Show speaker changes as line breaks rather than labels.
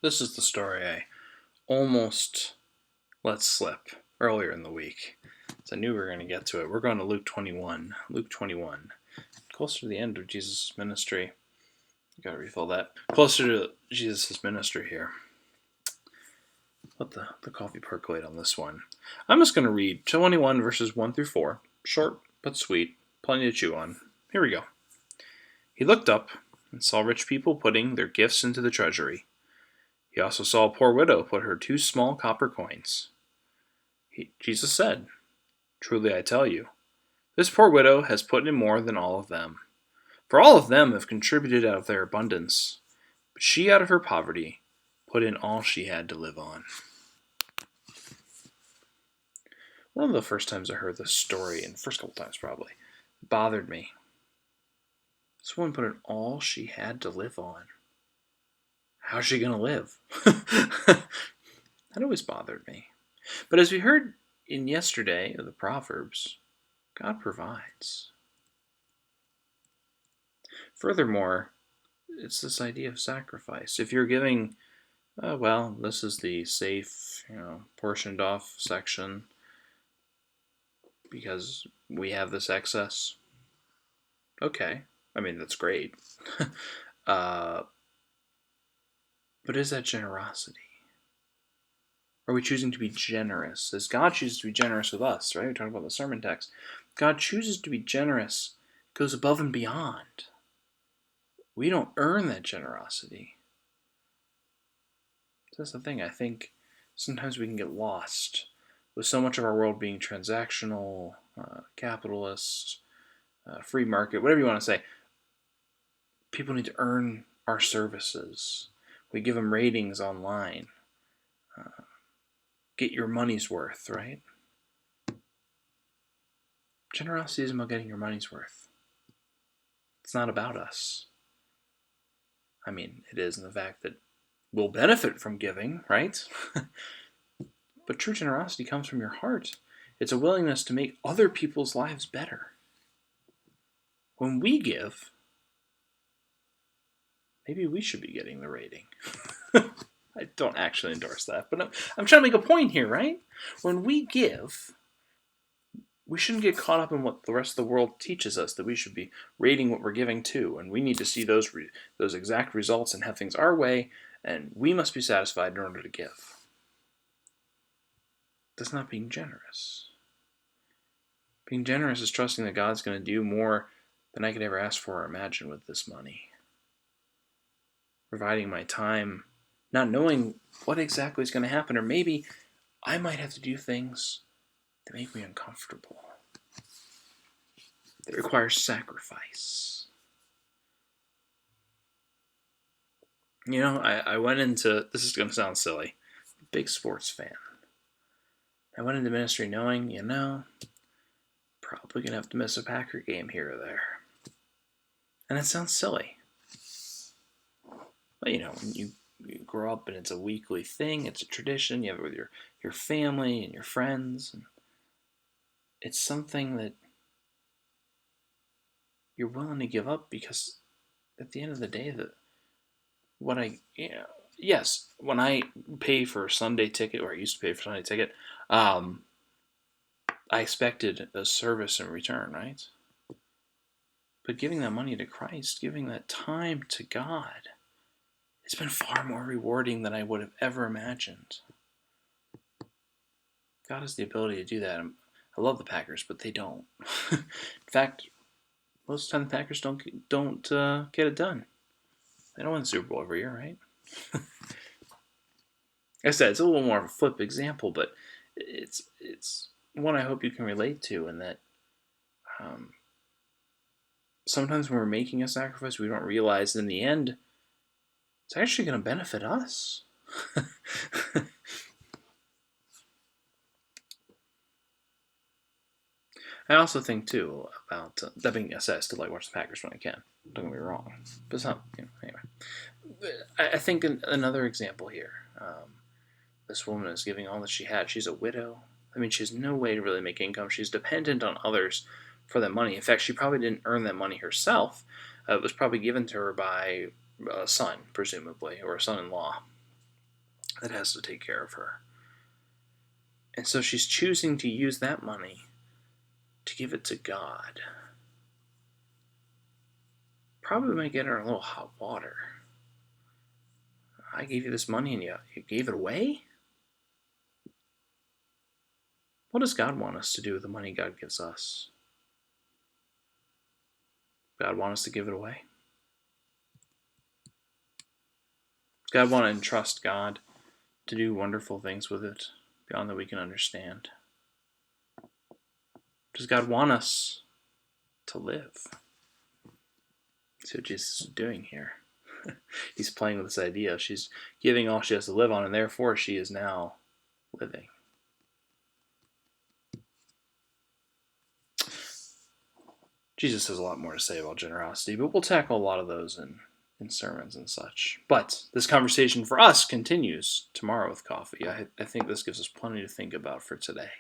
This is the story I almost let slip earlier in the week. So I knew we were going to get to it. We're going to Luke 21. Luke 21. Closer to the end of Jesus' ministry. Gotta refill that. Closer to Jesus' ministry here. Let the coffee percolate on this one. I'm just going to read 21 verses 1 through 4. Short but sweet. Plenty to chew on. Here we go. He looked up and saw rich people putting their gifts into the treasury. He also saw a poor widow put her 2 small copper coins. Jesus said, "Truly I tell you, this poor widow has put in more than all of them. For all of them have contributed out of their abundance, but she out of her poverty put in all she had to live on." One of the first times I heard this story, and the first couple times probably, it bothered me. This woman put in all she had to live on. How's she going to live? That always bothered me. But as we heard in yesterday of the Proverbs, God provides. Furthermore, it's this idea of sacrifice. If you're giving, this is the safe, portioned off section because we have this excess. Okay, that's great. But is that generosity? Are we choosing to be generous? As God chooses to be generous with us, right? We're talking about the sermon text. God chooses to be generous, goes above and beyond. We don't earn that generosity. That's the thing. I think sometimes we can get lost with so much of our world being transactional, capitalist, free market, whatever you want to say. People need to earn our services. We give them ratings online. Get your money's worth, right? Generosity isn't about getting your money's worth. It's not about us. It is in the fact that we'll benefit from giving, right? But true generosity comes from your heart. It's a willingness to make other people's lives better. When we give, maybe we should be getting the rating. I don't actually endorse that, but I'm trying to make a point here, right? When we give, we shouldn't get caught up in what the rest of the world teaches us, that we should be rating what we're giving to, and we need to see those exact results and have things our way, and we must be satisfied in order to give. That's not being generous. Being generous is trusting that God's going to do more than I could ever ask for or imagine with this money. Providing my time, not knowing what exactly is going to happen, or maybe I might have to do things that make me uncomfortable, that require sacrifice. I went into, this is going to sound silly, big sports fan. I went into ministry knowing, probably going to have to miss a Packer game here or there. And that sounds silly. But, when you grow up and it's a weekly thing, it's a tradition, you have it with your family and your friends. And it's something that you're willing to give up because at the end of the day, when I pay for a Sunday ticket, or I used to pay for a Sunday ticket, I expected a service in return, right? But giving that money to Christ, giving that time to God, it's been far more rewarding than I would have ever imagined. God has the ability to do that. I love the Packers, but they don't. In fact, most of the time the Packers don't get it done. They don't win the Super Bowl every year, right? Like I said, it's a little more of a flip example, but it's one I hope you can relate to, in that sometimes when we're making a sacrifice, we don't realize in the end it's actually going to benefit us. I also think, too, about that being said, I still like watch the Packers when I can. Don't get me wrong. But it's not, anyway. I think another example here. This woman is giving all that she had. She's a widow. She has no way to really make income. She's dependent on others for that money. In fact, she probably didn't earn that money herself. It was probably given to her by a son, presumably, or a son-in-law. that has to take care of her. And so she's choosing to use that money to give it to God. Probably might get her in a little hot water. I gave you this money and you gave it away? What does God want us to do with the money God gives us? God want us to give it away? Does God want to entrust God to do wonderful things with it beyond that we can understand? Does God want us to live? See what Jesus is doing here. He's playing with this idea. She's giving all she has to live on, and therefore she is now living. Jesus has a lot more to say about generosity, but we'll tackle a lot of those in sermons and such. But this conversation for us continues tomorrow with coffee. I think this gives us plenty to think about for today.